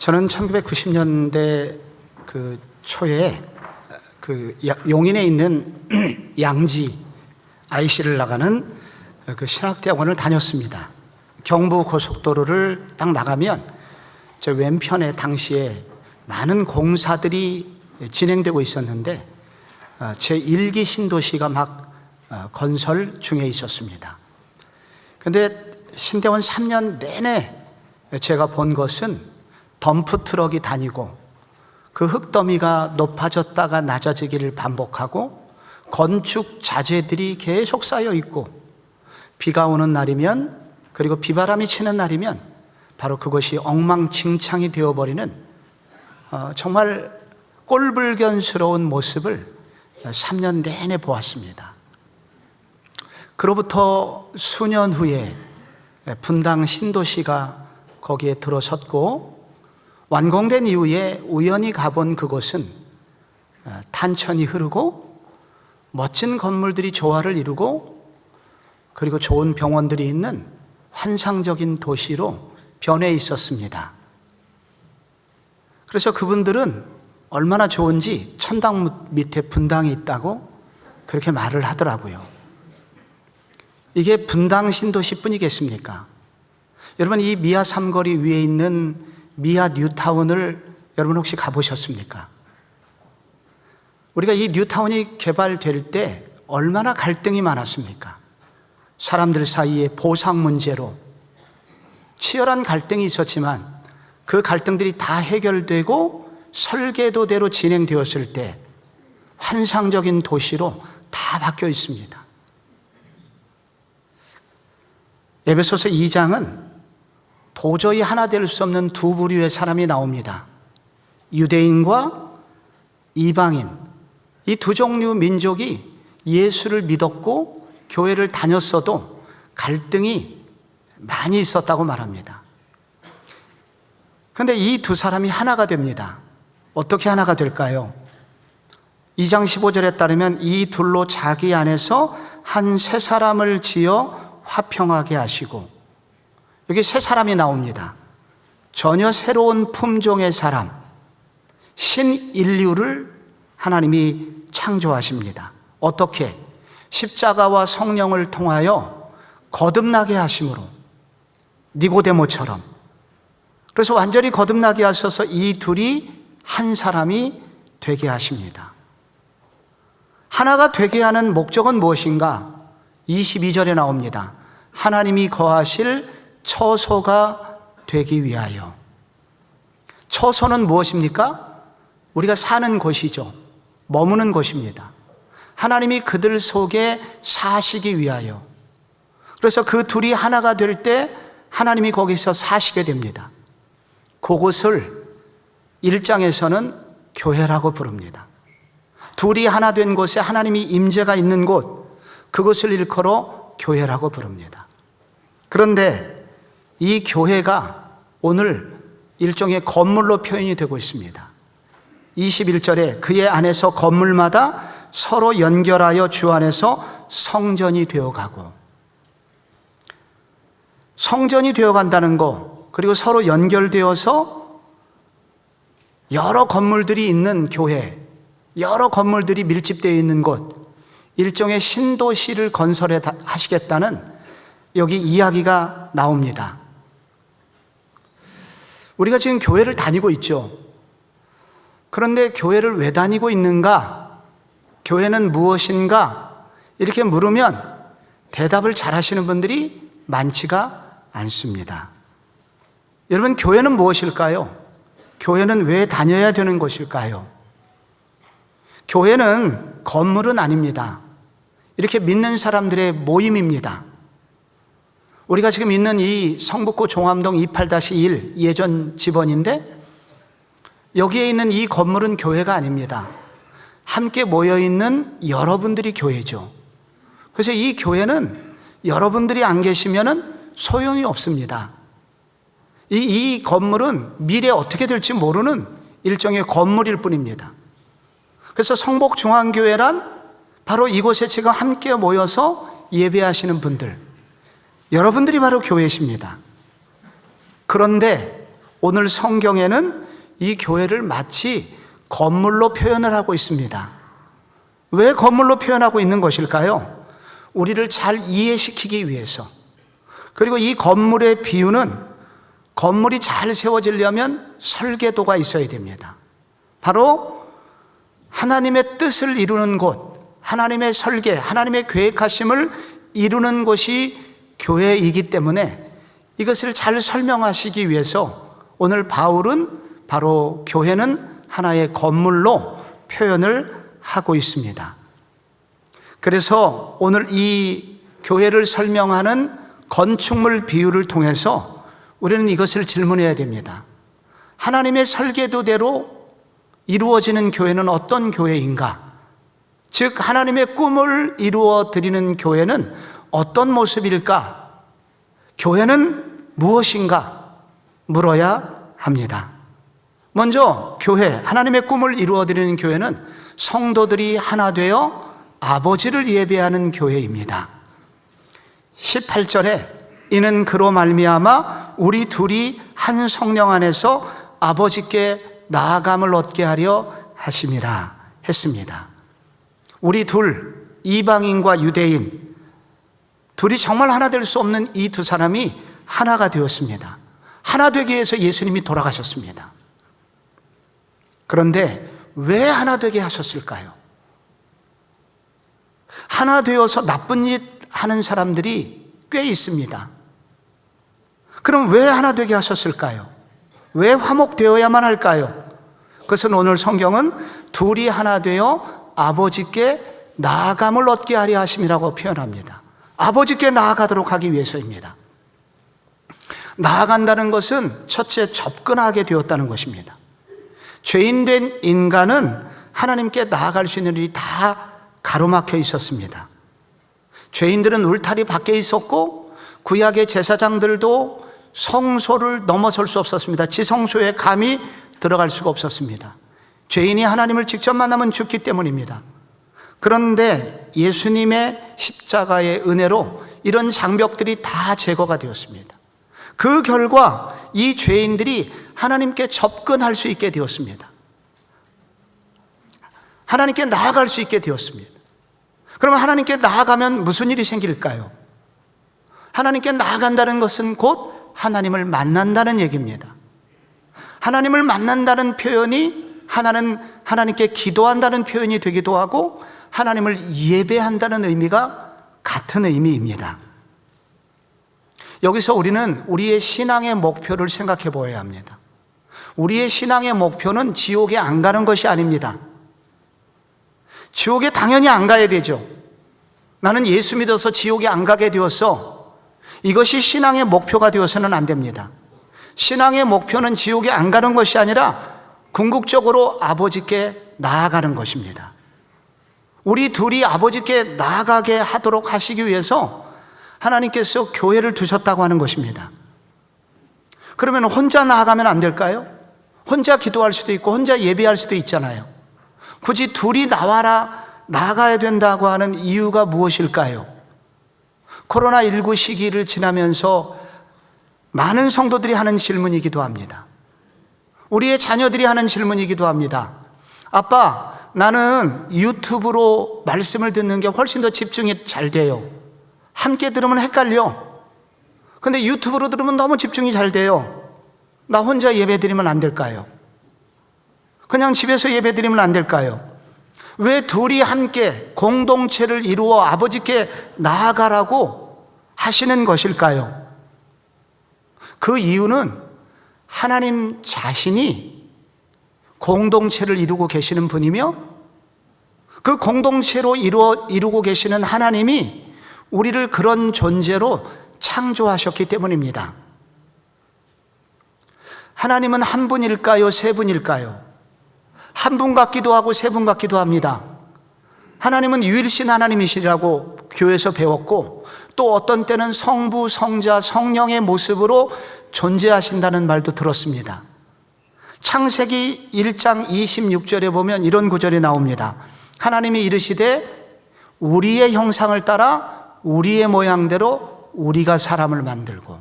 저는 1990년대 그 초에 용인에 있는 양지 IC를 나가는 그 신학대학원을 다녔습니다. 경부 고속도로를 딱 나가면 저 왼편에 당시에 많은 공사들이 진행되고 있었는데 제1기 신도시가 막 건설 중에 있었습니다. 그런데 신대원 3년 내내 제가 본 것은 덤프트럭이 다니고 그 흙더미가 높아졌다가 낮아지기를 반복하고 건축 자재들이 계속 쌓여 있고, 비가 오는 날이면, 그리고 비바람이 치는 날이면 바로 그것이 엉망진창이 되어버리는 정말 꼴불견스러운 모습을 3년 내내 보았습니다. 그로부터 수년 후에 분당 신도시가 거기에 들어섰고, 완공된 이후에 우연히 가본 그곳은 탄천이 흐르고 멋진 건물들이 조화를 이루고, 그리고 좋은 병원들이 있는 환상적인 도시로 변해 있었습니다. 그래서 그분들은 얼마나 좋은지 천당 밑에 분당이 있다고 그렇게 말을 하더라고요. 이게 분당 신도시뿐이겠습니까? 여러분, 이 미아 삼거리 위에 있는 미아 뉴타운을 여러분 혹시 가보셨습니까? 우리가 이 뉴타운이 개발될 때 얼마나 갈등이 많았습니까? 사람들 사이에 보상 문제로 치열한 갈등이 있었지만 그 갈등들이 다 해결되고 설계도대로 진행되었을 때 환상적인 도시로 다 바뀌어 있습니다. 에베소서 2장은 도저히 하나 될 수 없는 두 부류의 사람이 나옵니다. 유대인과 이방인, 이 두 종류 민족이 예수를 믿었고 교회를 다녔어도 갈등이 많이 있었다고 말합니다. 그런데 이 두 사람이 하나가 됩니다. 어떻게 하나가 될까요? 2장 15절에 따르면 이 둘로 자기 안에서 한 세 사람을 지어 화평하게 하시고, 여기 세 사람이 나옵니다. 전혀 새로운 품종의 사람, 신인류를 하나님이 창조하십니다. 어떻게? 십자가와 성령을 통하여 거듭나게 하심으로, 니고데모처럼. 그래서 완전히 거듭나게 하셔서 이 둘이 한 사람이 되게 하십니다. 하나가 되게 하는 목적은 무엇인가? 22절에 나옵니다. 하나님이 거하실 처소가 되기 위하여. 처소는 무엇입니까? 우리가 사는 곳이죠. 머무는 곳입니다. 하나님이 그들 속에 사시기 위하여. 그래서 그 둘이 하나가 될 때 하나님이 거기서 사시게 됩니다. 그곳을 1장에서는 교회라고 부릅니다. 둘이 하나 된 곳에 하나님이 임재가 있는 곳, 그것을 일컬어 교회라고 부릅니다. 그런데 이 교회가 오늘 일종의 건물로 표현이 되고 있습니다. 21절에 그의 안에서 건물마다 서로 연결하여 주 안에서 성전이 되어가고, 성전이 되어간다는 거, 그리고 서로 연결되어서 여러 건물들이 있는 교회, 여러 건물들이 밀집되어 있는 곳, 일종의 신도시를 건설해 하시겠다는 여기 이야기가 나옵니다. 우리가 지금 교회를 다니고 있죠. 그런데 교회를 왜 다니고 있는가? 교회는 무엇인가? 이렇게 물으면 대답을 잘 하시는 분들이 많지가 않습니다. 여러분, 교회는 무엇일까요? 교회는 왜 다녀야 되는 것일까요? 교회는 건물은 아닙니다. 이렇게 믿는 사람들의 모임입니다. 우리가 지금 있는 이 성북구 종암동 28-1 예전 집원인데, 여기에 있는 이 건물은 교회가 아닙니다. 함께 모여있는 여러분들이 교회죠. 그래서 이 교회는 여러분들이 안 계시면 소용이 없습니다. 이 건물은 미래에 어떻게 될지 모르는 일종의 건물일 뿐입니다. 그래서 성북중앙교회란 바로 이곳에 지금 함께 모여서 예배하시는 분들, 여러분들이 바로 교회십니다. 그런데 오늘 성경에는 이 교회를 마치 건물로 표현을 하고 있습니다. 왜 건물로 표현하고 있는 것일까요? 우리를 잘 이해시키기 위해서. 그리고 이 건물의 비유는 건물이 잘 세워지려면 설계도가 있어야 됩니다. 바로 하나님의 뜻을 이루는 곳, 하나님의 설계, 하나님의 계획하심을 이루는 곳이 교회이기 때문에 이것을 잘 설명하시기 위해서 오늘 바울은 바로 교회는 하나의 건물로 표현을 하고 있습니다. 그래서 오늘 이 교회를 설명하는 건축물 비유를 통해서 우리는 이것을 질문해야 됩니다. 하나님의 설계도대로 이루어지는 교회는 어떤 교회인가? 즉 하나님의 꿈을 이루어 드리는 교회는 어떤 모습일까? 교회는 무엇인가? 물어야 합니다. 먼저 교회, 하나님의 꿈을 이루어 드리는 교회는 성도들이 하나 되어 아버지를 예배하는 교회입니다. 18절에 이는 그로 말미암아 우리 둘이 한 성령 안에서 아버지께 나아감을 얻게 하려 하심이라 했습니다. 우리 둘, 이방인과 유대인 둘이 정말 하나 될 수 없는 이 두 사람이 하나가 되었습니다. 하나 되기 위해서 예수님이 돌아가셨습니다. 그런데 왜 하나 되게 하셨을까요? 하나 되어서 나쁜 짓 하는 사람들이 꽤 있습니다. 그럼 왜 하나 되게 하셨을까요? 왜 화목되어야만 할까요? 그것은 오늘 성경은 둘이 하나 되어 아버지께 나아감을 얻게 하려 하심이라고 표현합니다. 아버지께 나아가도록 하기 위해서입니다. 나아간다는 것은 첫째 접근하게 되었다는 것입니다. 죄인된 인간은 하나님께 나아갈 수 있는 일이 다 가로막혀 있었습니다. 죄인들은 울타리 밖에 있었고 구약의 제사장들도 성소를 넘어설 수 없었습니다. 지성소에 감히 들어갈 수가 없었습니다. 죄인이 하나님을 직접 만나면 죽기 때문입니다. 그런데 예수님의 십자가의 은혜로 이런 장벽들이 다 제거가 되었습니다. 그 결과 이 죄인들이 하나님께 접근할 수 있게 되었습니다. 하나님께 나아갈 수 있게 되었습니다. 그러면 하나님께 나아가면 무슨 일이 생길까요? 하나님께 나아간다는 것은 곧 하나님을 만난다는 얘기입니다. 하나님을 만난다는 표현이 하나님께 기도한다는 표현이 되기도 하고 하나님을 예배한다는 의미가 같은 의미입니다. 여기서 우리는 우리의 신앙의 목표를 생각해 보아야 합니다. 우리의 신앙의 목표는 지옥에 안 가는 것이 아닙니다. 지옥에 당연히 안 가야 되죠. 나는 예수 믿어서 지옥에 안 가게 되었어. 이것이 신앙의 목표가 되어서는 안 됩니다. 신앙의 목표는 지옥에 안 가는 것이 아니라 궁극적으로 아버지께 나아가는 것입니다. 우리 둘이 아버지께 나아가게 하도록 하시기 위해서 하나님께서 교회를 두셨다고 하는 것입니다. 그러면 혼자 나아가면 안 될까요? 혼자 기도할 수도 있고 혼자 예배할 수도 있잖아요. 굳이 둘이 나아가야 된다고 하는 이유가 무엇일까요? 코로나19 시기를 지나면서 많은 성도들이 하는 질문이기도 합니다. 우리의 자녀들이 하는 질문이기도 합니다. 아빠, 나는 유튜브로 말씀을 듣는 게 훨씬 더 집중이 잘 돼요. 함께 들으면 헷갈려. 근데 유튜브로 들으면 너무 집중이 잘 돼요. 나 혼자 예배 드리면 안 될까요? 그냥 집에서 예배 드리면 안 될까요? 왜 둘이 함께 공동체를 이루어 아버지께 나아가라고 하시는 것일까요? 그 이유는 하나님 자신이 공동체를 이루고 계시는 분이며 그 공동체로 이루고 계시는 하나님이 우리를 그런 존재로 창조하셨기 때문입니다. 하나님은 한 분일까요? 세 분일까요? 한 분 같기도 하고 세 분 같기도 합니다. 하나님은 유일신 하나님이시라고 교회에서 배웠고 또 어떤 때는 성부, 성자, 성령의 모습으로 존재하신다는 말도 들었습니다. 창세기 1장 26절에 보면 이런 구절이 나옵니다. 하나님이 이르시되 우리의 형상을 따라 우리의 모양대로 우리가 사람을 만들고,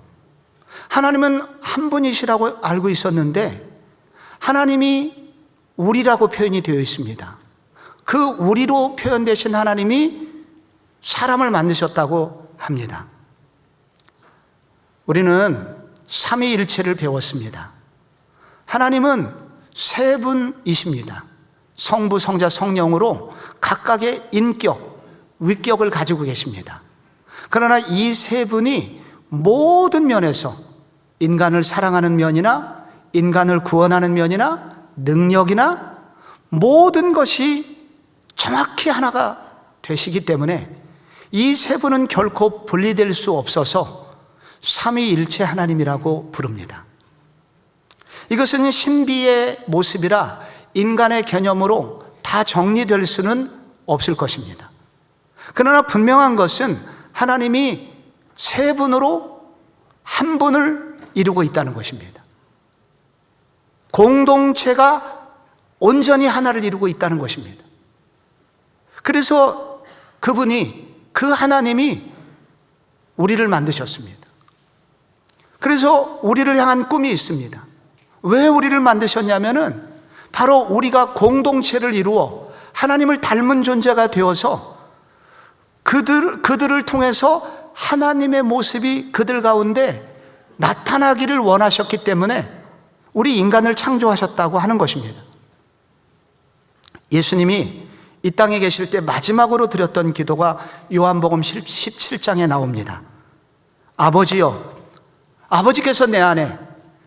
하나님은 한 분이시라고 알고 있었는데 하나님이 우리라고 표현이 되어 있습니다. 그 우리로 표현되신 하나님이 사람을 만드셨다고 합니다. 우리는 삼위일체를 배웠습니다. 하나님은 세 분이십니다. 성부, 성자, 성령으로 각각의 인격, 위격을 가지고 계십니다. 그러나 이 세 분이 모든 면에서 인간을 사랑하는 면이나 인간을 구원하는 면이나 능력이나 모든 것이 정확히 하나가 되시기 때문에 이 세 분은 결코 분리될 수 없어서 삼위일체 하나님이라고 부릅니다. 이것은 신비의 모습이라 인간의 개념으로 다 정리될 수는 없을 것입니다. 그러나 분명한 것은 하나님이 세 분으로 한 분을 이루고 있다는 것입니다. 공동체가 온전히 하나를 이루고 있다는 것입니다. 그래서 그 하나님이 우리를 만드셨습니다. 그래서 우리를 향한 꿈이 있습니다. 왜 우리를 만드셨냐면은 바로 우리가 공동체를 이루어 하나님을 닮은 존재가 되어서 그들을 통해서 하나님의 모습이 그들 가운데 나타나기를 원하셨기 때문에 우리 인간을 창조하셨다고 하는 것입니다. 예수님이 이 땅에 계실 때 마지막으로 드렸던 기도가 요한복음 17장에 나옵니다. 아버지여, 아버지께서 내 안에,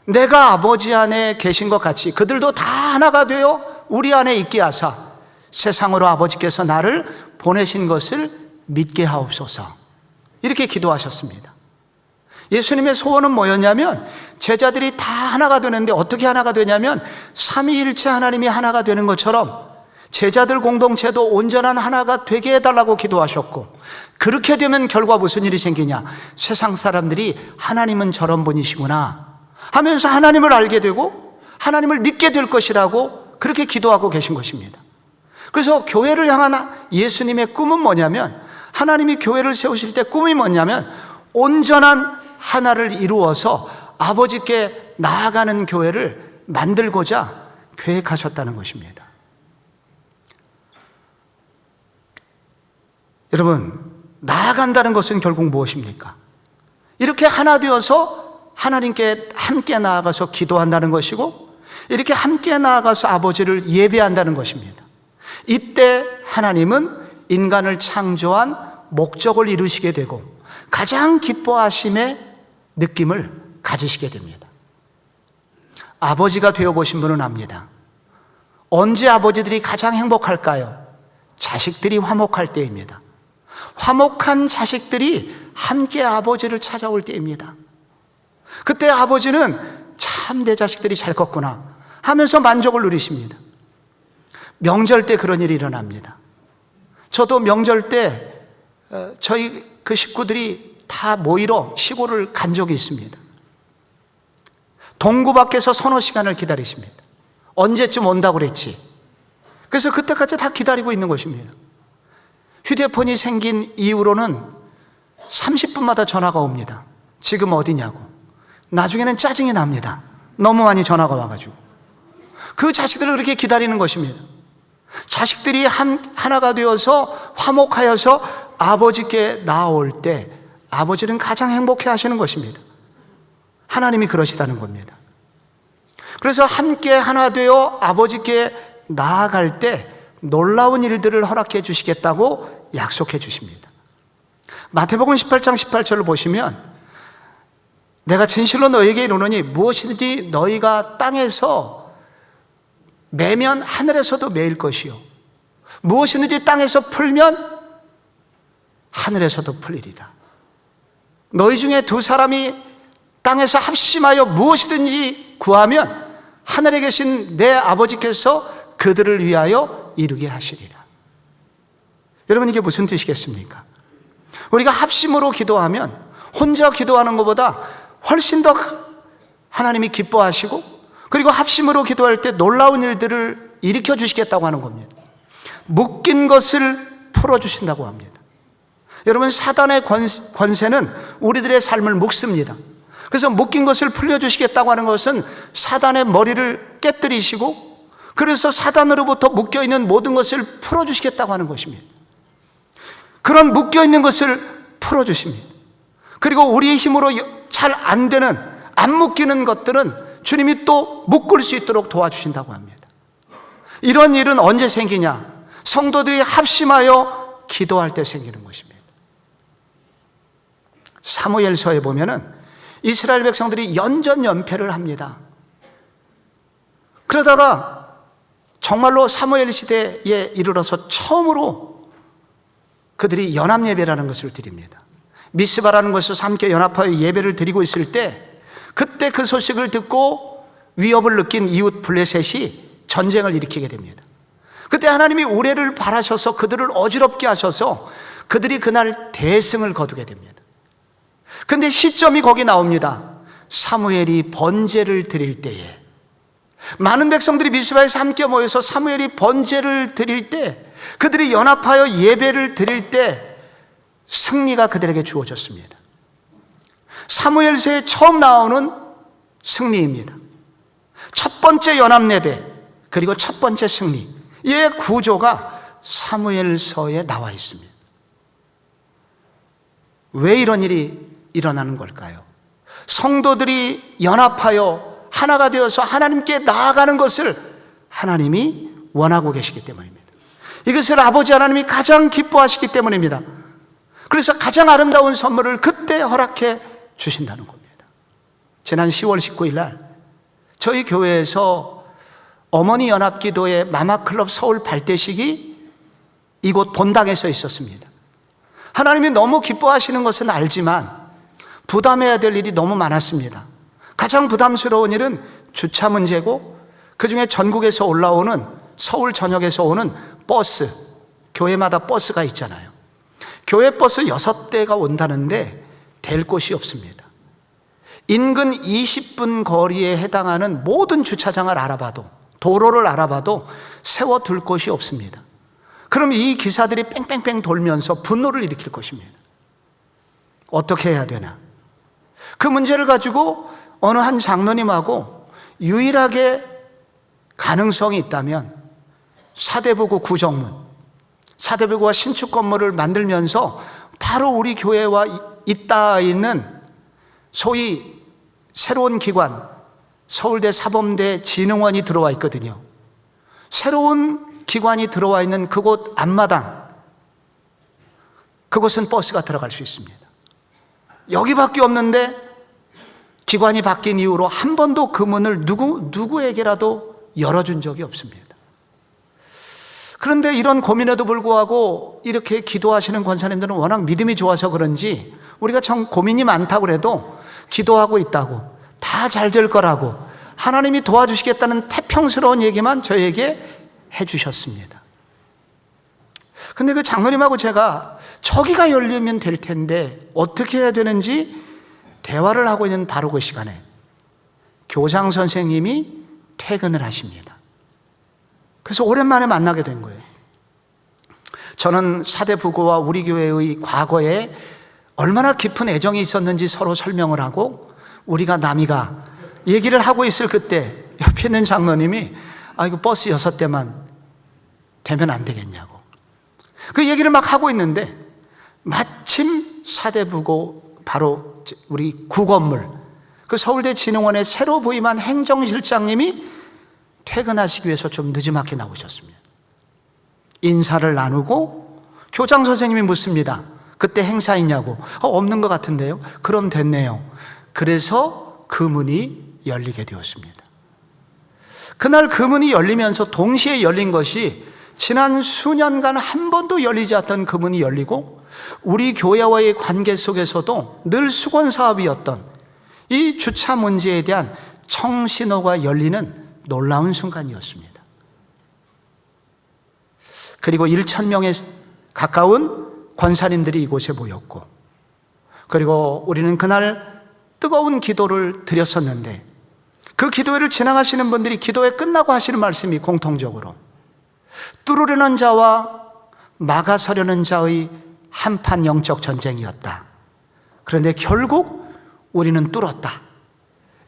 내가 아버지 안에 계신 것 같이 그들도 다 하나가 되어 우리 안에 있게 하사 세상으로 아버지께서 나를 보내신 것을 믿게 하옵소서. 이렇게 기도하셨습니다. 예수님의 소원은 뭐였냐면 제자들이 다 하나가 되는데 어떻게 하나가 되냐면 삼위일체 하나님이 하나가 되는 것처럼 제자들 공동체도 온전한 하나가 되게 해달라고 기도하셨고, 그렇게 되면 결과 무슨 일이 생기냐? 세상 사람들이 하나님은 저런 분이시구나 하면서 하나님을 알게 되고 하나님을 믿게 될 것이라고 그렇게 기도하고 계신 것입니다. 그래서 교회를 향한 예수님의 꿈은 뭐냐면, 하나님이 교회를 세우실 때 꿈이 뭐냐면 온전한 하나를 이루어서 아버지께 나아가는 교회를 만들고자 계획하셨다는 것입니다. 여러분, 나아간다는 것은 결국 무엇입니까? 이렇게 하나 되어서 하나님께 함께 나아가서 기도한다는 것이고, 이렇게 함께 나아가서 아버지를 예배한다는 것입니다. 이때 하나님은 인간을 창조한 목적을 이루시게 되고 가장 기뻐하심의 느낌을 가지시게 됩니다. 아버지가 되어보신 분은 압니다. 언제 아버지들이 가장 행복할까요? 자식들이 화목할 때입니다. 화목한 자식들이 함께 아버지를 찾아올 때입니다. 그때 아버지는 참 내 자식들이 잘 컸구나 하면서 만족을 누리십니다. 명절 때 그런 일이 일어납니다. 저도 명절 때 저희 그 식구들이 다 모이러 시골을 간 적이 있습니다. 동구 밖에서 서너 시간을 기다리십니다. 언제쯤 온다고 그랬지? 그래서 그때까지 다 기다리고 있는 것입니다. 휴대폰이 생긴 이후로는 30분마다 전화가 옵니다. 지금 어디냐고. 나중에는 짜증이 납니다. 너무 많이 전화가 와가지고. 그 자식들을 그렇게 기다리는 것입니다. 자식들이 하나가 되어서 화목하여서 아버지께 나아올 때 아버지는 가장 행복해 하시는 것입니다. 하나님이 그러시다는 겁니다. 그래서 함께 하나 되어 아버지께 나아갈 때 놀라운 일들을 허락해 주시겠다고 약속해 주십니다. 마태복음 18장 18절을 보시면, 내가 진실로 너희에게 이르노니 무엇이든지 너희가 땅에서 매면 하늘에서도 매일 것이요 무엇이든지 땅에서 풀면 하늘에서도 풀리리라. 너희 중에 두 사람이 땅에서 합심하여 무엇이든지 구하면 하늘에 계신 내 아버지께서 그들을 위하여 이루게 하시리라. 여러분, 이게 무슨 뜻이겠습니까? 우리가 합심으로 기도하면 혼자 기도하는 것보다 훨씬 더 하나님이 기뻐하시고, 그리고 합심으로 기도할 때 놀라운 일들을 일으켜 주시겠다고 하는 겁니다. 묶인 것을 풀어주신다고 합니다. 여러분, 사단의 권세는 우리들의 삶을 묶습니다. 그래서 묶인 것을 풀려주시겠다고 하는 것은 사단의 머리를 깨뜨리시고, 그래서 사단으로부터 묶여있는 모든 것을 풀어주시겠다고 하는 것입니다. 그런 묶여있는 것을 풀어주십니다. 그리고 우리의 힘으로 잘 안 되는, 안 묶이는 것들은 주님이 또 묶을 수 있도록 도와주신다고 합니다. 이런 일은 언제 생기냐? 성도들이 합심하여 기도할 때 생기는 것입니다. 사무엘서에 보면은 이스라엘 백성들이 연전연패를 합니다. 그러다가 정말로 사무엘 시대에 이르러서 처음으로 그들이 연합예배라는 것을 드립니다. 미스바라는 곳에서 함께 연합하여 예배를 드리고 있을 때, 그때 그 소식을 듣고 위협을 느낀 이웃 블레셋이 전쟁을 일으키게 됩니다. 그때 하나님이 우레를 바라셔서 그들을 어지럽게 하셔서 그들이 그날 대승을 거두게 됩니다. 근데 시점이 거기 나옵니다. 사무엘이 번제를 드릴 때에, 많은 백성들이 미스바에서 함께 모여서 사무엘이 번제를 드릴 때, 그들이 연합하여 예배를 드릴 때 승리가 그들에게 주어졌습니다. 사무엘서에 처음 나오는 승리입니다. 첫 번째 연합예배, 그리고 첫 번째 승리, 이 구조가 사무엘서에 나와 있습니다. 왜 이런 일이 일어나는 걸까요? 성도들이 연합하여 하나가 되어서 하나님께 나아가는 것을 하나님이 원하고 계시기 때문입니다. 이것을 아버지 하나님이 가장 기뻐하시기 때문입니다. 그래서 가장 아름다운 선물을 그때 허락해 주신다는 겁니다. 지난 10월 19일 날 저희 교회에서 어머니 연합기도회 마마클럽 서울 발대식이 이곳 본당에서 있었습니다. 하나님이 너무 기뻐하시는 것은 알지만 부담해야 될 일이 너무 많았습니다. 가장 부담스러운 일은 주차 문제고, 그 중에 전국에서 올라오는, 서울 전역에서 오는 버스, 교회마다 버스가 있잖아요. 교회 버스 6대가 온다는데 될 곳이 없습니다. 인근 20분 거리에 해당하는 모든 주차장을 알아봐도, 도로를 알아봐도 세워둘 곳이 없습니다. 그럼 이 기사들이 뺑뺑뺑 돌면서 분노를 일으킬 것입니다. 어떻게 해야 되나? 그 문제를 가지고 어느 한 장로님하고 유일하게 가능성이 있다면 사대부고 구정문, 사대부고와 신축 건물을 만들면서 바로 우리 교회와 잇닿아 있는 소위 새로운 기관, 서울대 사범대 진흥원이 들어와 있거든요. 새로운 기관이 들어와 있는 그곳 앞마당, 그곳은 버스가 들어갈 수 있습니다. 여기밖에 없는데 기관이 바뀐 이후로 한 번도 그 문을 누구에게라도 열어준 적이 없습니다. 그런데 이런 고민에도 불구하고 이렇게 기도하시는 권사님들은 워낙 믿음이 좋아서 그런지 우리가 참 고민이 많다고 해도 기도하고 있다고, 다 잘 될 거라고, 하나님이 도와주시겠다는 태평스러운 얘기만 저에게 해주셨습니다. 근데 그 장로님하고 제가 저기가 열리면 될 텐데 어떻게 해야 되는지 대화를 하고 있는 바로 그 시간에 교장 선생님이 퇴근을 하십니다. 그래서 오랜만에 만나게 된 거예요. 저는 사대부고와 우리 교회의 과거에 얼마나 깊은 애정이 있었는지 서로 설명을 하고, 우리가 남이가 얘기를 하고 있을 그때 옆에 있는 장로님이 이거 버스 6대만 되면 안 되겠냐고 그 얘기를 막 하고 있는데, 마침 사대부고 바로 우리 구건물, 그 서울대 진흥원의 새로 부임한 행정실장님이 퇴근하시기 위해서 좀 늦지막히 나오셨습니다. 인사를 나누고 교장 선생님이 묻습니다. 그때 행사 있냐고. 없는 것 같은데요. 그럼 됐네요. 그래서 그 문이 열리게 되었습니다. 그날 그 문이 열리면서 동시에 열린 것이 지난 수년간 한 번도 열리지 않았던 그 문이 열리고, 우리 교회와의 관계 속에서도 늘 수건 사업이었던 이 주차 문제에 대한 청신호가 열리는 놀라운 순간이었습니다. 그리고 1,000명에 가까운 권사님들이 이곳에 모였고, 그리고 우리는 그날 뜨거운 기도를 드렸었는데, 그 기도회를 지나가시는 분들이 기도회 끝나고 하시는 말씀이 공통적으로 뚫으려는 자와 막아서려는 자의 한판 영적 전쟁이었다. 그런데 결국 우리는 뚫었다.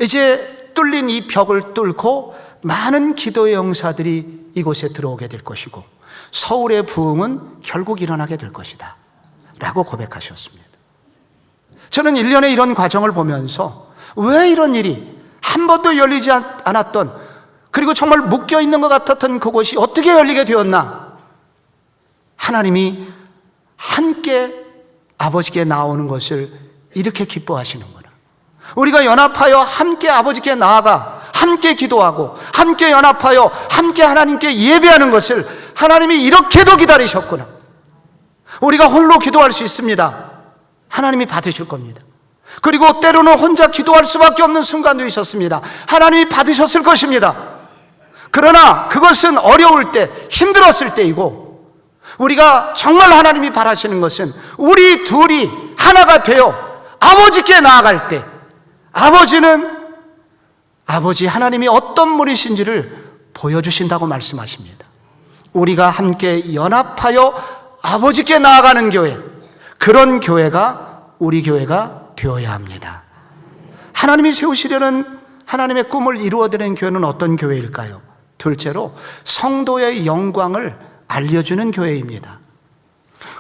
이제 뚫린 이 벽을 뚫고 많은 기도의 영사들이 이곳에 들어오게 될 것이고 서울의 부흥은 결국 일어나게 될 것이다 라고 고백하셨습니다. 저는 1년의 이런 과정을 보면서 왜 이런 일이 한 번도 열리지 않았던, 그리고 정말 묶여있는 것 같았던 그곳이 어떻게 열리게 되었나? 하나님이 함께 아버지께 나오는 것을 이렇게 기뻐하시는구나. 우리가 연합하여 함께 아버지께 나아가 함께 기도하고 함께 연합하여 함께 하나님께 예배하는 것을 하나님이 이렇게도 기다리셨구나. 우리가 홀로 기도할 수 있습니다. 하나님이 받으실 겁니다. 그리고 때로는 혼자 기도할 수밖에 없는 순간도 있었습니다. 하나님이 받으셨을 것입니다. 그러나 그것은 어려울 때, 힘들었을 때이고, 우리가 정말 하나님이 바라시는 것은 우리 둘이 하나가 되어 아버지께 나아갈 때, 아버지 하나님이 어떤 분이신지를 보여주신다고 말씀하십니다. 우리가 함께 연합하여 아버지께 나아가는 교회, 그런 교회가 우리 교회가 되어야 합니다. 하나님이 세우시려는 하나님의 꿈을 이루어드리는 교회는 어떤 교회일까요? 둘째로 성도의 영광을 알려주는 교회입니다.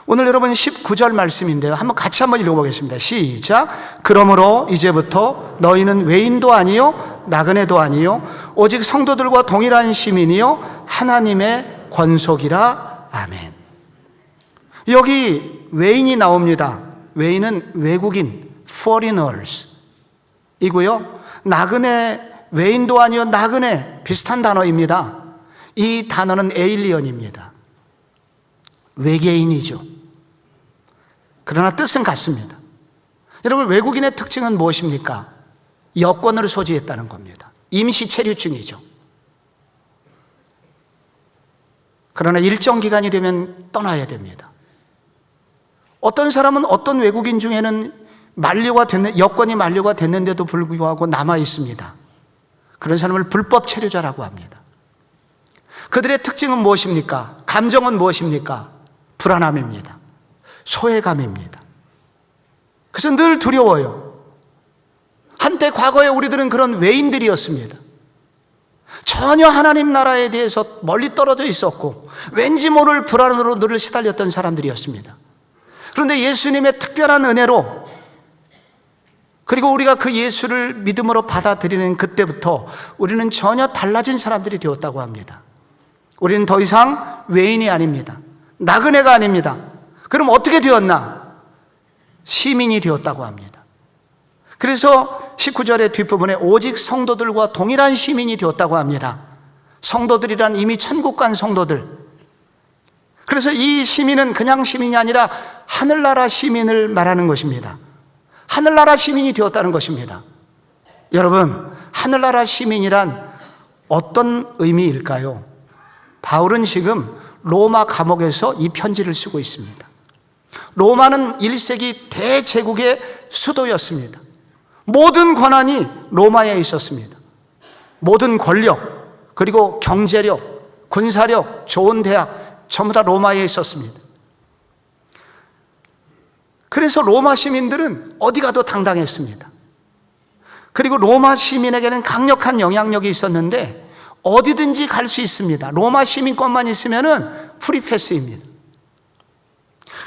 오늘 여러분 19절 말씀인데요, 같이 한번 읽어보겠습니다. 시작. 그러므로 이제부터 너희는 외인도 아니요 나그네도 아니요 오직 성도들과 동일한 시민이요 하나님의 권속이라. 아멘. 여기 외인이 나옵니다. 외인은 외국인, foreigners 이고요. 나그네, 외인도 아니요 나그네, 비슷한 단어입니다. 이 단어는 에일리언입니다. 외계인이죠. 그러나 뜻은 같습니다. 여러분, 외국인의 특징은 무엇입니까? 여권을 소지했다는 겁니다. 임시 체류증이죠. 그러나 일정 기간이 되면 떠나야 됩니다. 어떤 사람은 어떤 외국인 중에는 여권이 만료가 됐는데도 불구하고 남아 있습니다. 그런 사람을 불법 체류자라고 합니다. 그들의 특징은 무엇입니까? 감정은 무엇입니까? 불안함입니다. 소외감입니다. 그래서 늘 두려워요. 한때 과거에 우리들은 그런 외인들이었습니다. 전혀 하나님 나라에 대해서 멀리 떨어져 있었고 왠지 모를 불안으로 늘 시달렸던 사람들이었습니다. 그런데 예수님의 특별한 은혜로, 그리고 우리가 그 예수를 믿음으로 받아들이는 그때부터 우리는 전혀 달라진 사람들이 되었다고 합니다. 우리는 더 이상 외인이 아닙니다. 나그네가 아닙니다. 그럼 어떻게 되었나? 시민이 되었다고 합니다. 그래서 19절의 뒷부분에 오직 성도들과 동일한 시민이 되었다고 합니다. 성도들이란 이미 천국 간 성도들. 그래서 이 시민은 그냥 시민이 아니라 하늘나라 시민을 말하는 것입니다. 하늘나라 시민이 되었다는 것입니다. 여러분, 하늘나라 시민이란 어떤 의미일까요? 바울은 지금 로마 감옥에서 이 편지를 쓰고 있습니다. 로마는 1세기 대제국의 수도였습니다. 모든 권한이 로마에 있었습니다. 모든 권력, 그리고 경제력, 군사력, 좋은 대학 전부 다 로마에 있었습니다. 그래서 로마 시민들은 어디 가도 당당했습니다. 그리고 로마 시민에게는 강력한 영향력이 있었는데 어디든지 갈 수 있습니다. 로마 시민권만 있으면은 프리패스입니다.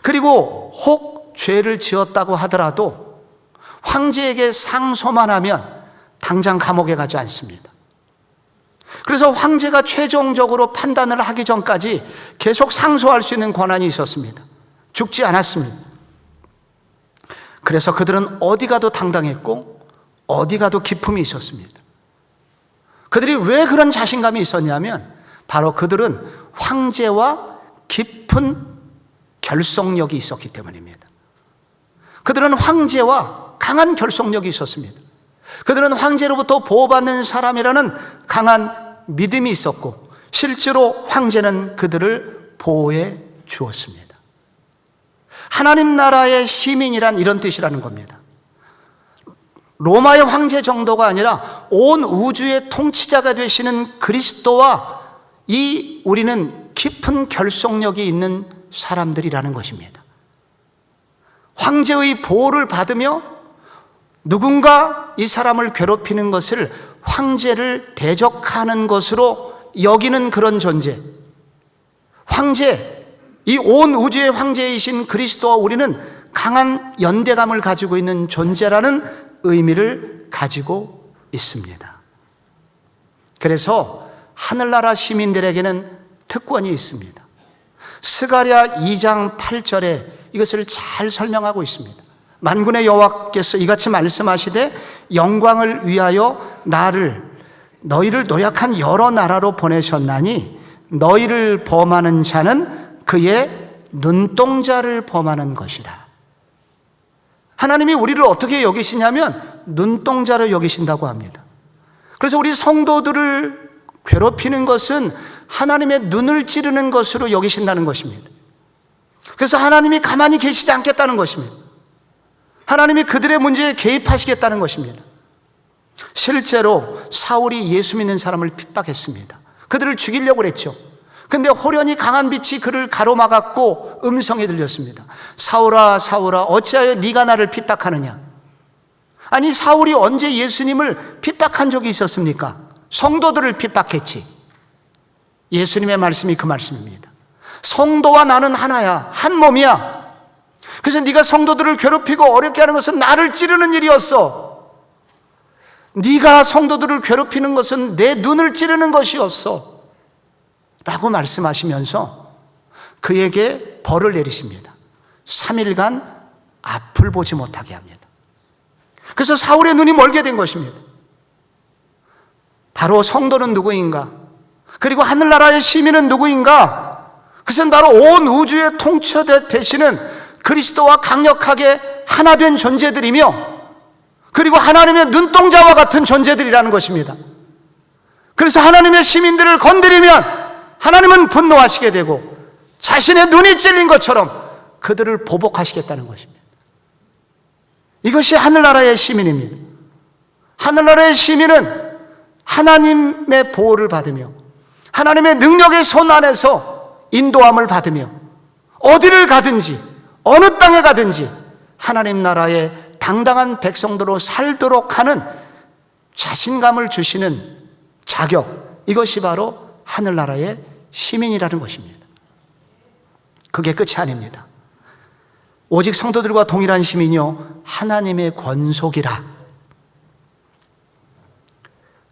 그리고 혹 죄를 지었다고 하더라도 황제에게 상소만 하면 당장 감옥에 가지 않습니다. 그래서 황제가 최종적으로 판단을 하기 전까지 계속 상소할 수 있는 권한이 있었습니다. 죽지 않았습니다. 그래서 그들은 어디 가도 당당했고 어디 가도 기품이 있었습니다. 그들이 왜 그런 자신감이 있었냐면 바로 그들은 황제와 깊은 결속력이 있었기 때문입니다. 그들은 황제와 강한 결속력이 있었습니다. 그들은 황제로부터 보호받는 사람이라는 강한 믿음이 있었고 실제로 황제는 그들을 보호해 주었습니다. 하나님 나라의 시민이란 이런 뜻이라는 겁니다. 로마의 황제 정도가 아니라 온 우주의 통치자가 되시는 그리스도와 우리는 깊은 결속력이 있는 사람들이라는 것입니다. 황제의 보호를 받으며 누군가 이 사람을 괴롭히는 것을 황제를 대적하는 것으로 여기는 그런 존재, 황제, 이 온 우주의 황제이신 그리스도와 우리는 강한 연대감을 가지고 있는 존재라는 의미를 가지고 있습니다. 그래서 하늘나라 시민들에게는 특권이 있습니다. 스가랴 2장 8절에 이것을 잘 설명하고 있습니다. 만군의 여호와께서 이같이 말씀하시되 영광을 위하여 너희를 노력한 여러 나라로 보내셨나니 너희를 범하는 자는 그의 눈동자를 범하는 것이라. 하나님이 우리를 어떻게 여기시냐면 눈동자로 여기신다고 합니다. 그래서 우리 성도들을 괴롭히는 것은 하나님의 눈을 찌르는 것으로 여기신다는 것입니다. 그래서 하나님이 가만히 계시지 않겠다는 것입니다. 하나님이 그들의 문제에 개입하시겠다는 것입니다. 실제로 사울이 예수 믿는 사람을 핍박했습니다. 그들을 죽이려고 했죠. 근데 호련히 강한 빛이 그를 가로막았고 음성이 들렸습니다. 사울아 사울아 어찌하여 네가 나를 핍박하느냐. 아니, 사울이 언제 예수님을 핍박한 적이 있었습니까? 성도들을 핍박했지. 예수님의 말씀이 그 말씀입니다. 성도와 나는 하나야, 한 몸이야. 그래서 네가 성도들을 괴롭히고 어렵게 하는 것은 나를 찌르는 일이었어. 네가 성도들을 괴롭히는 것은 내 눈을 찌르는 것이었어 라고 말씀하시면서 그에게 벌을 내리십니다. 3일간 앞을 보지 못하게 합니다. 그래서 사울의 눈이 멀게 된 것입니다. 바로 성도는 누구인가? 그리고 하늘나라의 시민은 누구인가? 그것은 바로 온 우주의 통치 되시는 그리스도와 강력하게 하나 된 존재들이며, 그리고 하나님의 눈동자와 같은 존재들이라는 것입니다. 그래서 하나님의 시민들을 건드리면 하나님은 분노하시게 되고 자신의 눈이 찔린 것처럼 그들을 보복하시겠다는 것입니다. 이것이 하늘나라의 시민입니다. 하늘나라의 시민은 하나님의 보호를 받으며 하나님의 능력의 손 안에서 인도함을 받으며 어디를 가든지 어느 땅에 가든지 하나님 나라의 당당한 백성들로 살도록 하는 자신감을 주시는 자격, 이것이 바로 하늘나라의 시민이라는 것입니다. 그게 끝이 아닙니다. 오직 성도들과 동일한 시민이요 하나님의 권속이라.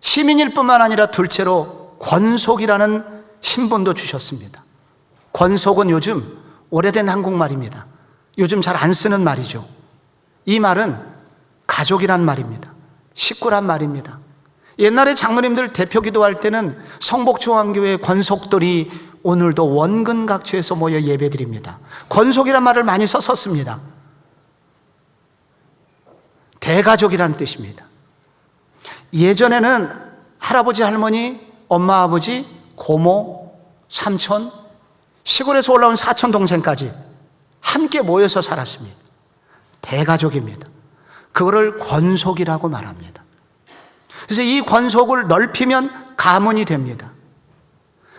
시민일 뿐만 아니라 둘째로 권속이라는 신분도 주셨습니다. 권속은 요즘 오래된 한국말입니다. 요즘 잘 안 쓰는 말이죠. 이 말은 가족이란 말입니다. 식구란 말입니다. 옛날에 장로님들 대표 기도할 때는 성복중앙교회 권속들이 오늘도 원근각처에서 모여 예배드립니다. 권속이란 말을 많이 썼습니다. 대가족이라는 뜻입니다. 예전에는 할아버지, 할머니, 엄마, 아버지, 고모, 삼촌, 시골에서 올라온 사촌, 동생까지 함께 모여서 살았습니다. 대가족입니다. 그거를 권속이라고 말합니다. 그래서 이 권속을 넓히면 가문이 됩니다.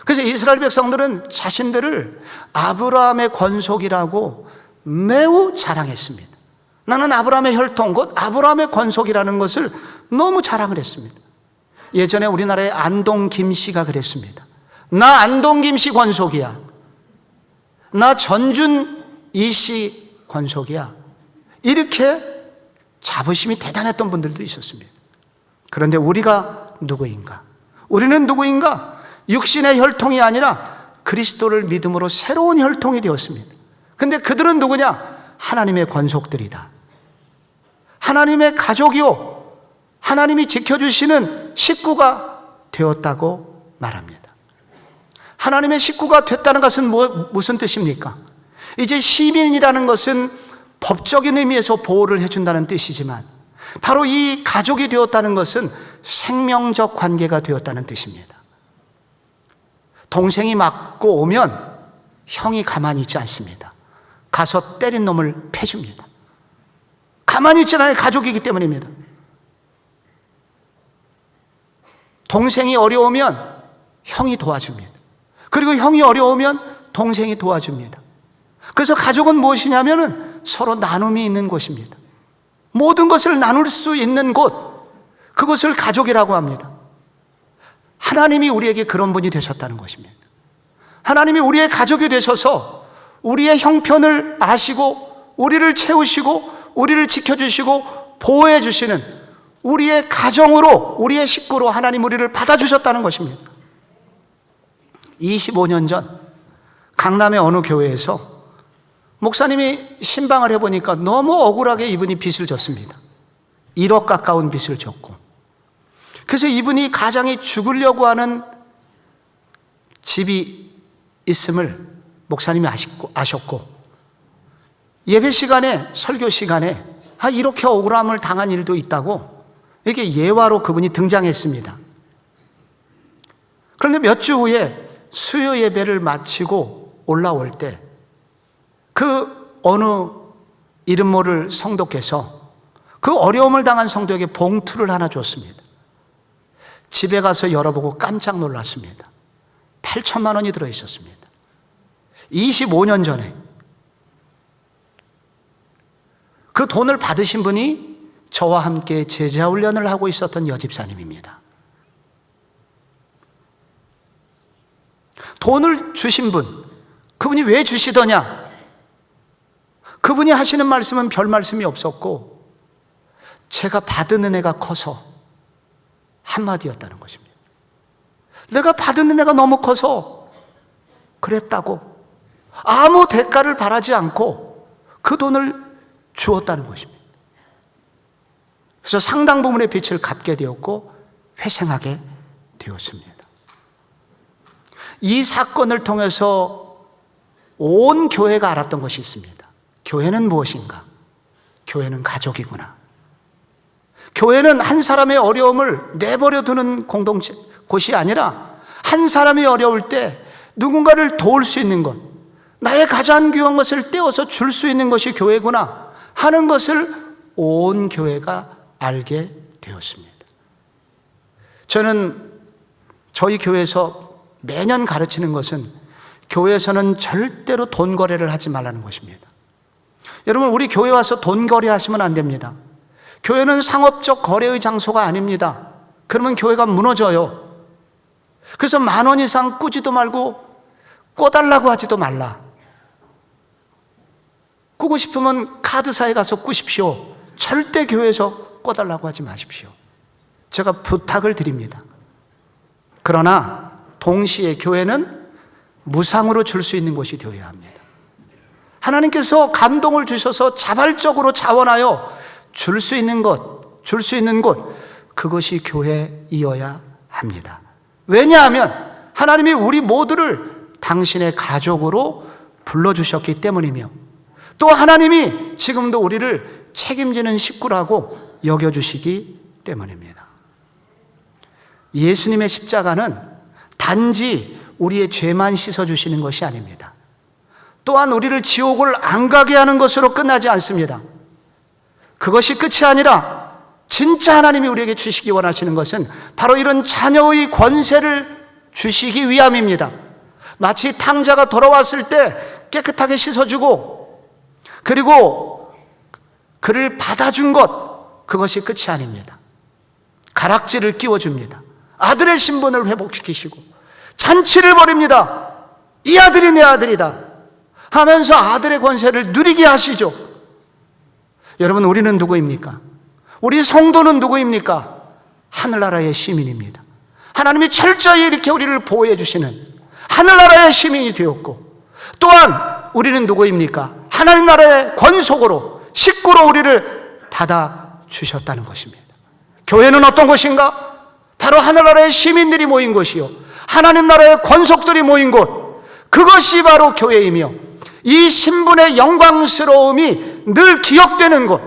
그래서 이스라엘 백성들은 자신들을 아브라함의 권속이라고 매우 자랑했습니다. 나는 아브라함의 혈통, 곧 아브라함의 권속이라는 것을 너무 자랑을 했습니다. 예전에 우리나라의 안동 김씨가 그랬습니다. 나 안동 김씨 권속이야. 나 전준 이씨 권속이야. 이렇게 자부심이 대단했던 분들도 있었습니다. 그런데 우리가 누구인가? 우리는 누구인가? 육신의 혈통이 아니라 그리스도를 믿음으로 새로운 혈통이 되었습니다. 근데 그들은 누구냐? 하나님의 권속들이다. 하나님의 가족이요 하나님이 지켜주시는 식구가 되었다고 말합니다. 하나님의 식구가 됐다는 것은 무슨 뜻입니까? 이제 시민이라는 것은 법적인 의미에서 보호를 해준다는 뜻이지만 바로 이 가족이 되었다는 것은 생명적 관계가 되었다는 뜻입니다. 동생이 맞고 오면 형이 가만히 있지 않습니다. 가서 때린 놈을 패줍니다. 가만히 있지 않아요. 가족이기 때문입니다. 동생이 어려우면 형이 도와줍니다. 그리고 형이 어려우면 동생이 도와줍니다. 그래서 가족은 무엇이냐면은 서로 나눔이 있는 곳입니다. 모든 것을 나눌 수 있는 곳, 그것을 가족이라고 합니다. 하나님이 우리에게 그런 분이 되셨다는 것입니다. 하나님이 우리의 가족이 되셔서 우리의 형편을 아시고 우리를 채우시고 우리를 지켜주시고 보호해 주시는 우리의 가정으로, 우리의 식구로 하나님 우리를 받아주셨다는 것입니다. 25년 전 강남의 어느 교회에서 목사님이 신방을 해보니까 너무 억울하게 이분이 빚을 졌습니다. 1억 가까운 빚을 졌고, 그래서 이분이 가장이 죽으려고 하는 집이 있음을 목사님이 아셨고, 예배 시간에, 설교 시간에 이렇게 억울함을 당한 일도 있다고 이게 예화로 그분이 등장했습니다. 그런데 몇 주 후에 수요 예배를 마치고 올라올 때 그 어느 이름 모를 성도께서 그 어려움을 당한 성도에게 봉투를 하나 줬습니다. 집에 가서 열어보고 깜짝 놀랐습니다. 8천만 원이 들어있었습니다. 25년 전에 그 돈을 받으신 분이 저와 함께 제자 훈련을 하고 있었던 여집사님입니다. 돈을 주신 분, 그분이 왜 주시더냐? 그분이 하시는 말씀은 별 말씀이 없었고 제가 받은 은혜가 커서 한마디였다는 것입니다. 내가 받은 은혜가 너무 커서 그랬다고, 아무 대가를 바라지 않고 그 돈을 주었다는 것입니다. 그래서 상당 부분의 빚을 갚게 되었고 회생하게 되었습니다. 이 사건을 통해서 온 교회가 알았던 것이 있습니다. 교회는 무엇인가? 교회는 가족이구나. 교회는 한 사람의 어려움을 내버려 두는 공동체, 곳이 아니라 한 사람이 어려울 때 누군가를 도울 수 있는 것, 나의 가장 귀한 것을 떼어서 줄 수 있는 것이 교회구나 하는 것을 온 교회가 알게 되었습니다. 저는 저희 교회에서 매년 가르치는 것은 교회에서는 절대로 돈 거래를 하지 말라는 것입니다. 여러분, 우리 교회 와서 돈 거래하시면 안 됩니다. 교회는 상업적 거래의 장소가 아닙니다. 그러면 교회가 무너져요. 그래서 10,000원 이상 꾸지도 말고 꿔달라고 하지도 말라. 꾸고 싶으면 카드사에 가서 꾸십시오. 절대 교회에서 꿔달라고 하지 마십시오. 제가 부탁을 드립니다. 그러나 동시에 교회는 무상으로 줄 수 있는 곳이 되어야 합니다. 하나님께서 감동을 주셔서 자발적으로 자원하여 줄 수 있는 것, 줄 수 있는 곳, 그것이 교회이어야 합니다. 왜냐하면 하나님이 우리 모두를 당신의 가족으로 불러주셨기 때문이며, 또 하나님이 지금도 우리를 책임지는 식구라고 여겨주시기 때문입니다. 예수님의 십자가는 단지 우리의 죄만 씻어주시는 것이 아닙니다. 또한 우리를 지옥을 안 가게 하는 것으로 끝나지 않습니다. 그것이 끝이 아니라 진짜 하나님이 우리에게 주시기 원하시는 것은 바로 이런 자녀의 권세를 주시기 위함입니다. 마치 탕자가 돌아왔을 때 깨끗하게 씻어주고 그리고 그를 받아준 것, 그것이 끝이 아닙니다. 가락지를 끼워줍니다. 아들의 신분을 회복시키시고 잔치를 벌입니다. 이 아들이 내 아들이다 하면서 아들의 권세를 누리게 하시죠. 여러분, 우리는 누구입니까? 우리 성도는 누구입니까? 하늘나라의 시민입니다. 하나님이 철저히 이렇게 우리를 보호해 주시는 하늘나라의 시민이 되었고, 또한 우리는 누구입니까? 하나님 나라의 권속으로, 식구로 우리를 받아주셨다는 것입니다. 교회는 어떤 곳인가? 바로 하늘나라의 시민들이 모인 곳이요, 하나님 나라의 권속들이 모인 곳, 그것이 바로 교회이며, 이 신분의 영광스러움이 늘 기억되는 곳,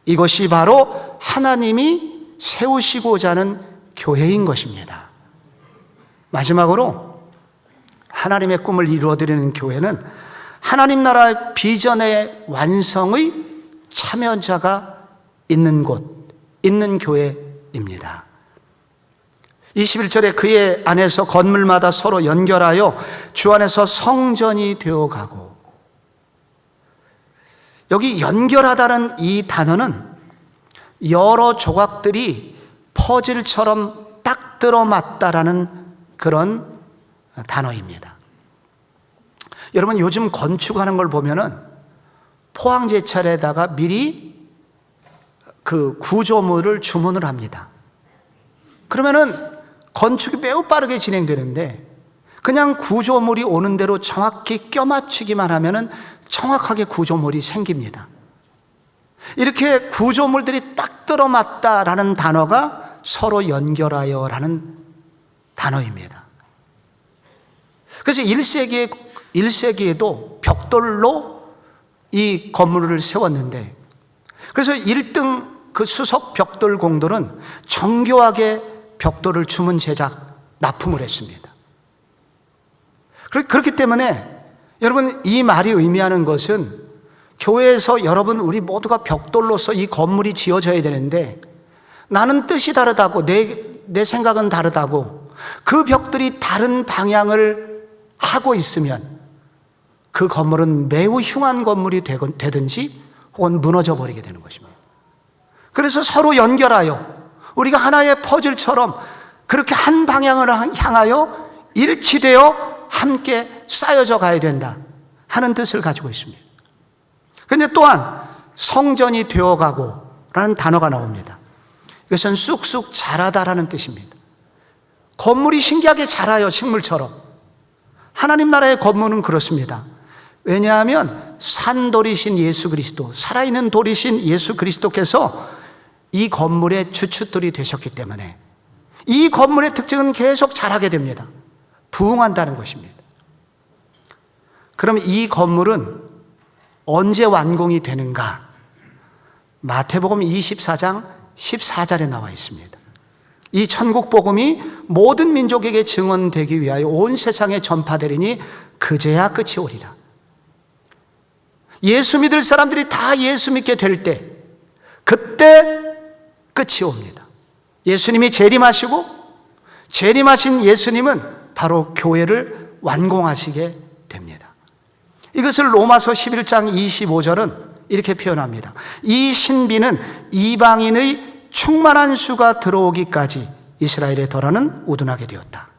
이것이 바로 하나님이 세우시고자 하는 교회인 것입니다. 마지막으로 하나님의 꿈을 이루어드리는 교회는 하나님 나라의 비전의 완성의 참여자가 있는 곳, 있는 교회입니다. 21절에 그의 안에서 건물마다 서로 연결하여 주 안에서 성전이 되어가고, 여기 연결하다는 이 단어는 여러 조각들이 퍼즐처럼 딱 들어맞다라는 그런 단어입니다. 여러분, 요즘 건축하는 걸 보면은 포항제철에다가 미리 그 구조물을 주문을 합니다. 그러면은 건축이 매우 빠르게 진행되는데, 그냥 구조물이 오는 대로 정확히 껴맞추기만 하면은 정확하게 구조물이 생깁니다. 이렇게 구조물들이 딱 들어맞다라는 단어가 서로 연결하여라는 단어입니다. 그래서 1세기에도 벽돌로 이 건물을 세웠는데, 그래서 1등 그 수석 벽돌 공돌은 정교하게 벽돌을 주문 제작 납품을 했습니다. 그렇기 때문에 여러분, 이 말이 의미하는 것은 교회에서 여러분, 우리 모두가 벽돌로서 이 건물이 지어져야 되는데, 나는 뜻이 다르다고, 내 생각은 다르다고, 그 벽들이 다른 방향을 하고 있으면 그 건물은 매우 흉한 건물이 되든지 혹은 무너져 버리게 되는 것입니다. 그래서 서로 연결하여 우리가 하나의 퍼즐처럼 그렇게 한 방향을 향하여 일치되어 함께 쌓여져 가야 된다 하는 뜻을 가지고 있습니다. 그런데 또한 성전이 되어가고 라는 단어가 나옵니다. 이것은 쑥쑥 자라다라는 뜻입니다. 건물이 신기하게 자라요, 식물처럼. 하나님 나라의 건물은 그렇습니다. 왜냐하면 산돌이신 예수 그리스도, 살아있는 돌이신 예수 그리스도께서 이 건물의 주춧돌이 되셨기 때문에 이 건물의 특징은 계속 자라게 됩니다. 부흥한다는 것입니다. 그럼 이 건물은 언제 완공이 되는가? 마태복음 24장 14절에 나와 있습니다. 이 천국 복음이 모든 민족에게 증언되기 위하여 온 세상에 전파되리니 그제야 끝이 오리라. 예수 믿을 사람들이 다 예수 믿게 될 때, 그때 끝이 옵니다. 예수님이 재림하시고, 재림하신 예수님은 바로 교회를 완공하시게 됩니다. 이것을 로마서 11장 25절은 이렇게 표현합니다. 이 신비는 이방인의 충만한 수가 들어오기까지 이스라엘의 덜어는 우둔하게 되었다.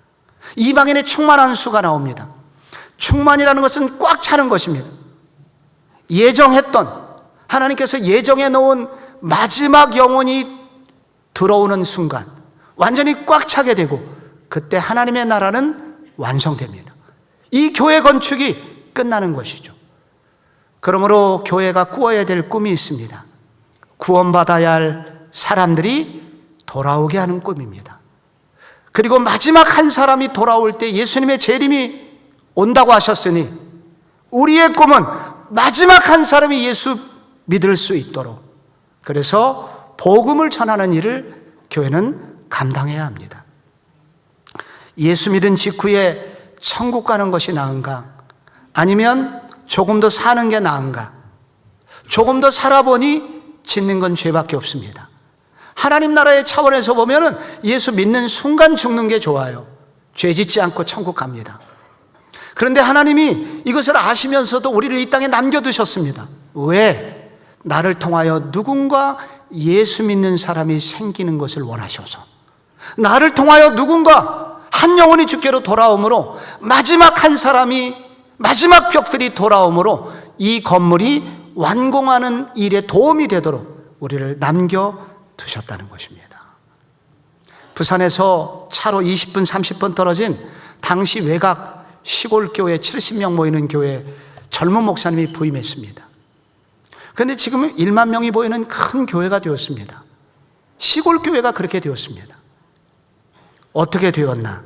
이방인의 충만한 수가 나옵니다. 충만이라는 것은 꽉 차는 것입니다. 예정했던, 하나님께서 예정해 놓은 마지막 영혼이 들어오는 순간 완전히 꽉 차게 되고, 그때 하나님의 나라는 완성됩니다. 이 교회 건축이 끝나는 것이죠. 그러므로 교회가 꾸어야 될 꿈이 있습니다. 구원받아야 할 사람들이 돌아오게 하는 꿈입니다. 그리고 마지막 한 사람이 돌아올 때 예수님의 재림이 온다고 하셨으니, 우리의 꿈은 마지막 한 사람이 예수 믿을 수 있도록, 그래서 복음을 전하는 일을 교회는 감당해야 합니다. 예수 믿은 직후에 천국 가는 것이 나은가? 아니면 조금 더 사는 게 나은가? 조금 더 살아보니 짓는 건 죄밖에 없습니다. 하나님 나라의 차원에서 보면은 예수 믿는 순간 죽는 게 좋아요. 죄 짓지 않고 천국 갑니다. 그런데 하나님이 이것을 아시면서도 우리를 이 땅에 남겨두셨습니다. 왜? 나를 통하여 누군가 예수 믿는 사람이 생기는 것을 원하셔서, 나를 통하여 누군가 한 영혼이 주께로 돌아오므로, 마지막 한 사람이, 마지막 벽들이 돌아오므로 이 건물이 완공하는 일에 도움이 되도록 우리를 남겨두셨다는 것입니다. 부산에서 차로 20분 30분 떨어진 당시 외곽 시골교회 70명 모이는 교회 젊은 목사님이 부임했습니다. 그런데 지금은 1만 명이 모이는 큰 교회가 되었습니다. 시골교회가 그렇게 되었습니다. 어떻게 되었나?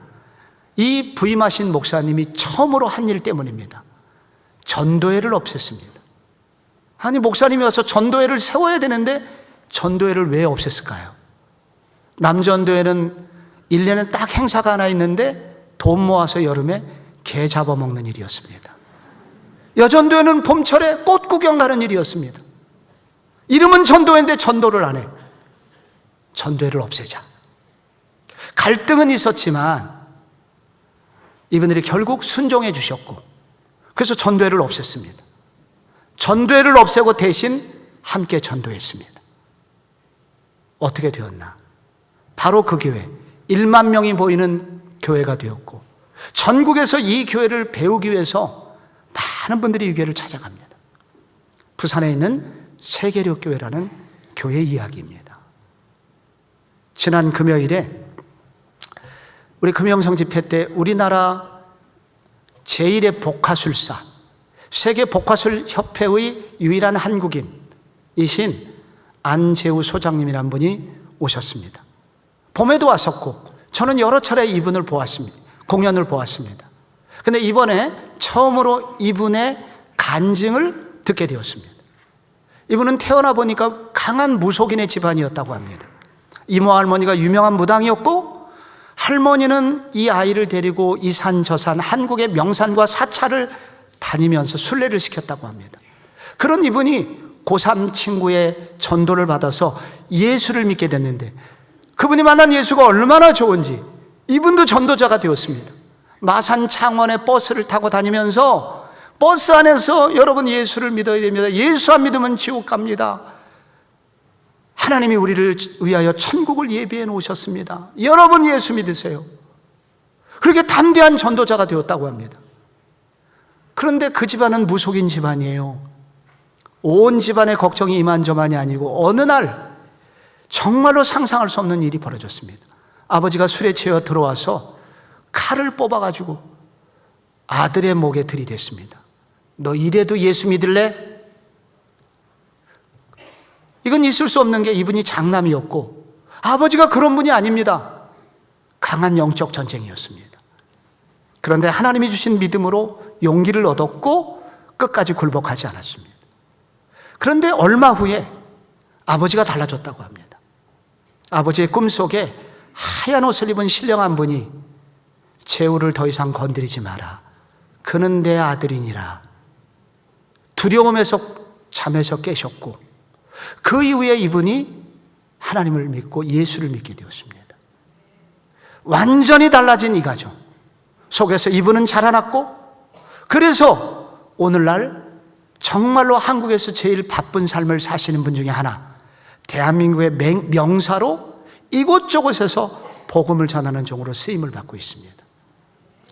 이 부임하신 목사님이 처음으로 한 일 때문입니다. 전도회를 없앴습니다. 아니, 목사님이 와서 전도회를 세워야 되는데 전도회를 왜 없앴을까요? 남전도회는 1년에 딱 행사가 하나 있는데 돈 모아서 여름에 개 잡아먹는 일이었습니다. 여전도회는 봄철에 꽃 구경 가는 일이었습니다. 이름은 전도회인데 전도를 안 해. 전도회를 없애자. 갈등은 있었지만 이분들이 결국 순종해 주셨고, 그래서 전도회를 없앴습니다. 전도회를 없애고 대신 함께 전도했습니다. 어떻게 되었나? 바로 그 교회, 1만 명이 모이는 교회가 되었고, 전국에서 이 교회를 배우기 위해서 많은 분들이 이 교회를 찾아갑니다. 부산에 있는 세계력교회라는 교회 이야기입니다. 지난 금요일에 우리 금영성 집회 때 우리나라 제1의 복화술사, 세계 복화술 협회의 유일한 한국인이신 안재우 소장님이란 분이 오셨습니다. 봄에도 왔었고 저는 여러 차례 이분을 보았습니다. 공연을 보았습니다. 그런데 이번에 처음으로 이분의 간증을 듣게 되었습니다. 이분은 태어나 보니까 강한 무속인의 집안이었다고 합니다. 이모 할머니가 유명한 무당이었고, 할머니는 이 아이를 데리고 이 산 저 산 한국의 명산과 사찰을 다니면서 순례를 시켰다고 합니다. 그런 이분이 고3 친구의 전도를 받아서 예수를 믿게 됐는데, 그분이 만난 예수가 얼마나 좋은지 이분도 전도자가 되었습니다. 마산 창원에 버스를 타고 다니면서 버스 안에서 여러분 예수를 믿어야 됩니다. 예수 안 믿으면 지옥 갑니다. 하나님이 우리를 위하여 천국을 예비해 놓으셨습니다. 여러분 예수 믿으세요. 그렇게 담대한 전도자가 되었다고 합니다. 그런데 그 집안은 무속인 집안이에요. 온 집안의 걱정이 이만저만이 아니고 어느 날 정말로 상상할 수 없는 일이 벌어졌습니다. 아버지가 술에 취해 들어와서 칼을 뽑아가지고 아들의 목에 들이댔습니다. 너 이래도 예수 믿을래? 이건 있을 수 없는 게 이분이 장남이었고 아버지가 그런 분이 아닙니다. 강한 영적 전쟁이었습니다. 그런데 하나님이 주신 믿음으로 용기를 얻었고 끝까지 굴복하지 않았습니다. 그런데 얼마 후에 아버지가 달라졌다고 합니다. 아버지의 꿈속에 하얀 옷을 입은 신령한 분이 재우를 더 이상 건드리지 마라. 그는 내 아들이니라. 두려움에서 잠에서 깨셨고 그 이후에 이분이 하나님을 믿고 예수를 믿게 되었습니다. 완전히 달라진 이 가정 속에서 이분은 자라났고, 그래서 오늘날 정말로 한국에서 제일 바쁜 삶을 사시는 분 중에 하나, 대한민국의 명사로 이곳저곳에서 복음을 전하는 종으로 쓰임을 받고 있습니다.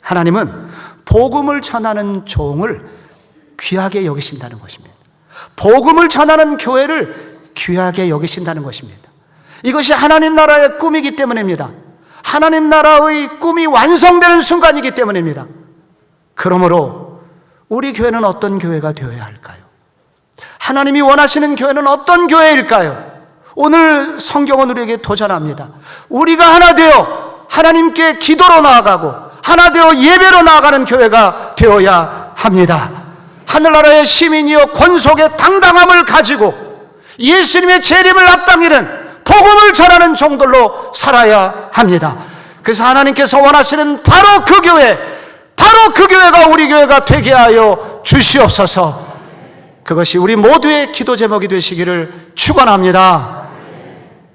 하나님은 복음을 전하는 종을 귀하게 여기신다는 것입니다. 복음을 전하는 교회를 귀하게 여기신다는 것입니다. 이것이 하나님 나라의 꿈이기 때문입니다. 하나님 나라의 꿈이 완성되는 순간이기 때문입니다. 그러므로 우리 교회는 어떤 교회가 되어야 할까요? 하나님이 원하시는 교회는 어떤 교회일까요? 오늘 성경은 우리에게 도전합니다. 우리가 하나 되어 하나님께 기도로 나아가고 하나 되어 예배로 나아가는 교회가 되어야 합니다. 하늘나라의 시민이여 권속의 당당함을 가지고 예수님의 재림을 앞당기는 복음을 전하는 종들로 살아야 합니다. 그래서 하나님께서 원하시는 바로 그 교회, 바로 그 교회가 우리 교회가 되게 하여 주시옵소서. 그것이 우리 모두의 기도 제목이 되시기를 축원합니다.